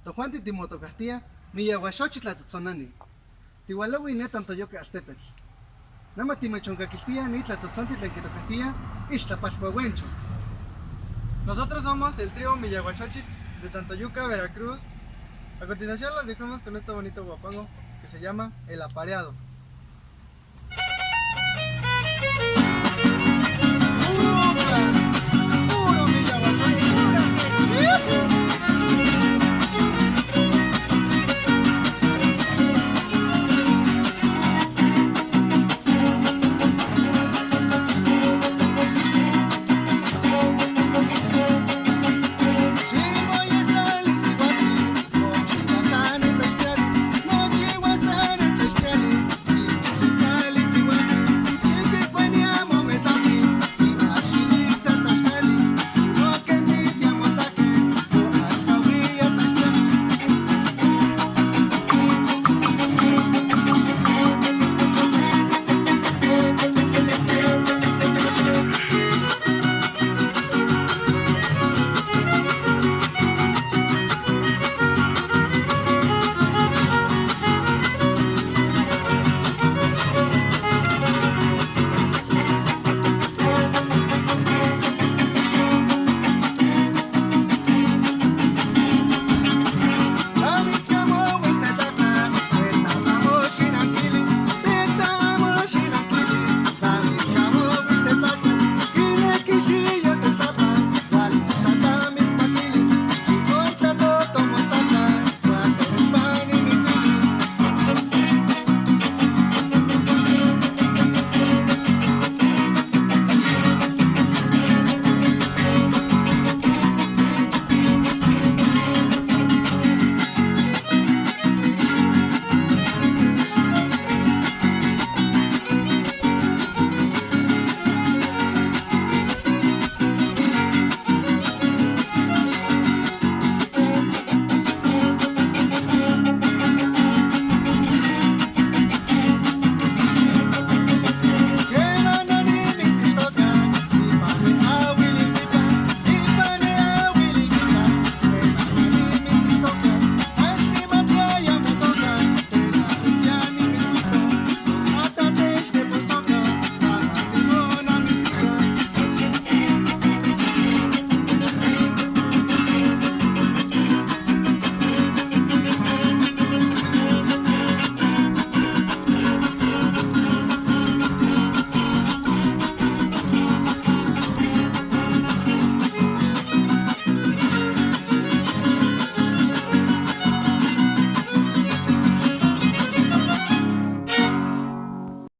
Tojuanti Timoto Castilla, Miyahuaxochitl Tzotzonani. Tihualawi netan Toyoca Altepetl. Nama Timechoncaquistía, Nitla Tzotzonti Tlenquito Castilla, Ixtlapascuahuencho. Nosotros somos el trío Miyahuaxochitl de Tantoyuca, Veracruz. A continuación los dejamos con este bonito guapango que se llama El Apareado.